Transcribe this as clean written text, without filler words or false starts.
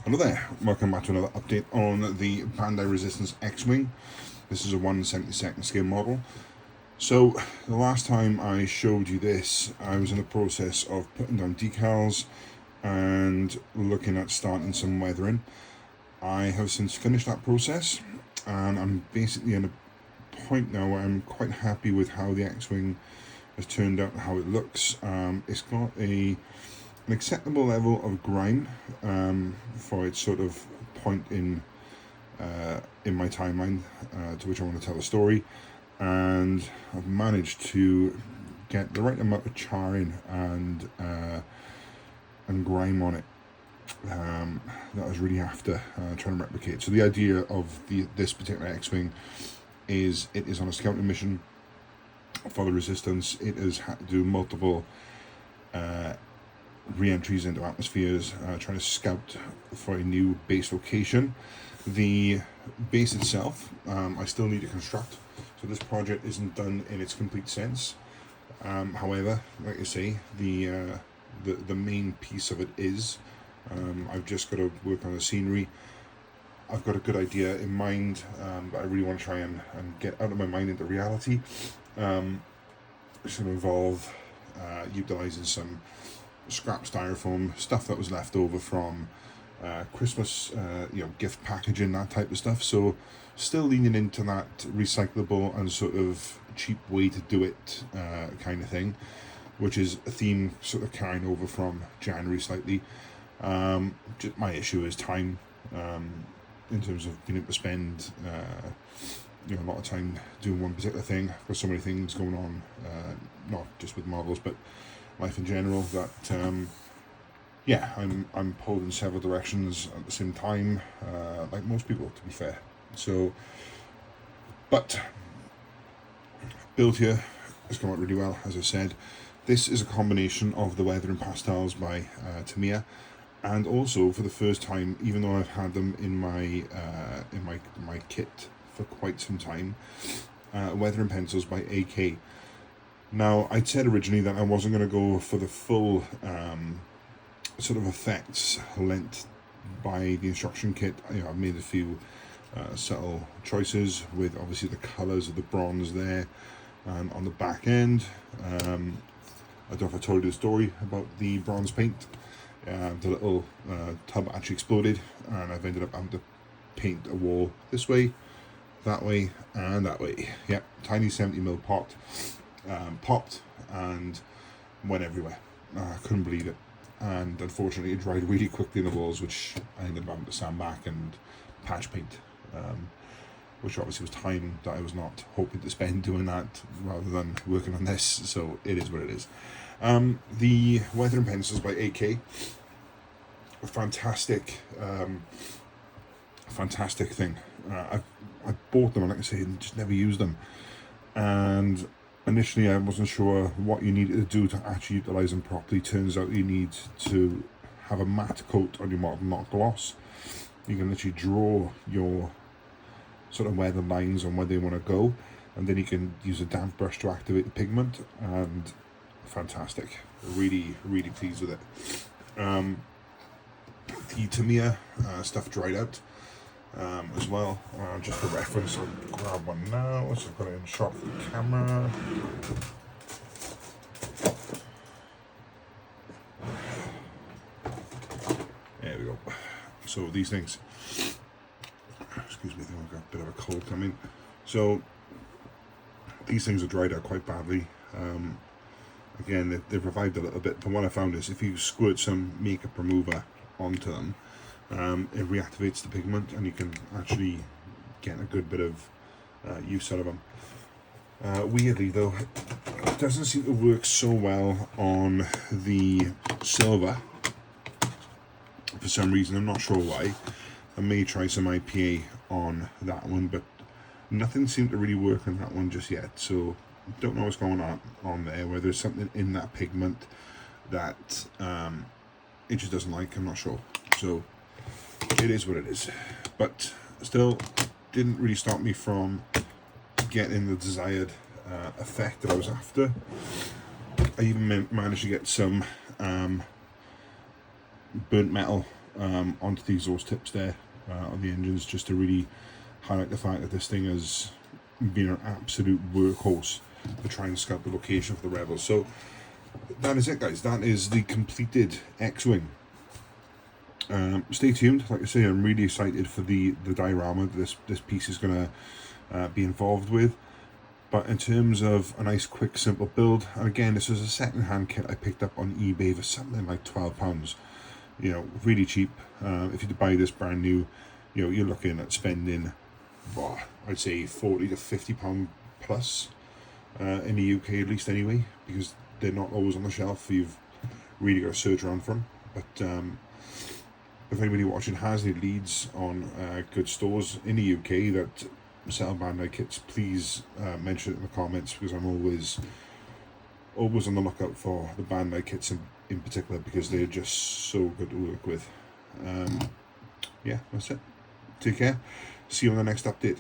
Hello there, welcome back to another update on the Bandai Resistance X Wing. This is a 1/72 scale model. So the last time I showed you this, I was in the process of putting down decals and looking at starting some weathering. I have since finished that process and I'm basically in a point now where I'm quite happy with how the X Wing has turned out and how it looks. It's got an acceptable level of grime for its sort of point in my timeline to which I want to tell a story, and I've managed to get the right amount of charring and grime on it that I was really after trying to replicate. So the idea of this particular X-Wing is it is on a scouting mission for the Resistance. It has had to do multiple re-entries into atmospheres, trying to scout for a new base location. The base itself, I still need to construct, so this project isn't done in its complete sense. However, like I say, the main piece of it is, I've just got to work on the scenery. I've got a good idea in mind, but I really want to try and get out of my mind into reality. It's going to involve utilising some scrap styrofoam, stuff that was left over from Christmas, gift packaging, that type of stuff. So still leaning into that recyclable and sort of cheap way to do it kind of thing, which is a theme sort of carrying over from January slightly. Just my issue is time, in terms of being able to spend a lot of time doing one particular thing. There's so many things going on, not just with models but life in general, that I'm pulled in several directions at the same time, like most people, to be fair. So, but build here has come out really well. As I said, this is a combination of the Weathering Pastels by Tamiya, and also for the first time, even though I've had them in my kit for quite some time, Weathering Pencils by AK. Now, I'd said originally that I wasn't going to go for the full sort of effects lent by the instruction kit. I've made a few subtle choices with obviously the colours of the bronze there, and on the back end, I don't know if I told you the story about the bronze paint. The little tub actually exploded, and I've ended up having to paint a wall this way, that way, and that way. Yep, tiny 70mm pot. Popped and went everywhere. I couldn't believe it, and unfortunately it dried really quickly in the walls, which I ended up having to sand back and patch paint, which obviously was time that I was not hoping to spend doing that rather than working on this, so it is what it is. The Weathering Pencils by AK are fantastic, fantastic thing. I bought them, and like I say, and just never used them, and initially I wasn't sure what you needed to do to actually utilise them properly. Turns out you need to have a matte coat on your model, not gloss. You can literally draw your sort of where the lines on where they want to go, and then you can use a damp brush to activate the pigment, and fantastic. Really, really pleased with it. The Tamiya stuff dried out as well. Just for reference, I'll grab one now. So I've got it in shot for the camera. There we go. So these things, excuse me, I think I've got a bit of a cold coming. So these things are dried out quite badly. Again, they've revived a little bit, but what I found is if you squirt some makeup remover onto them, it reactivates the pigment, and you can actually get a good bit of use out of them. Weirdly though, it doesn't seem to work so well on the silver for some reason. I'm not sure why. I may try some IPA on that one, but nothing seemed to really work on that one just yet, so don't know what's going on there, whether there's something in that pigment that it just doesn't like. I'm not sure, so it is what it is, but still didn't really stop me from getting the desired effect that I was after. I even managed to get some burnt metal onto the exhaust tips there on the engines, just to really highlight the fact that this thing has been an absolute workhorse to try and scout the location for the Rebels. So that is it, guys. That is the completed X-Wing. Stay tuned. Like I say, I'm really excited for the diorama that this piece is going to be involved with. But in terms of a nice, quick, simple build, and again, this was a second-hand kit I picked up on eBay for something like £12. You know, really cheap. If you buy this brand new, you know, you're looking at spending, well, I'd say £40 to £50 plus in the UK, at least, anyway, because they're not always on the shelf. You've really got to search around for them. But if anybody watching has any leads on good stores in the UK that sell Bandai kits, please mention it in the comments, because I'm always on the lookout for the Bandai kits in particular, because they're just so good to work with. Yeah, that's it. Take care. See you on the next update.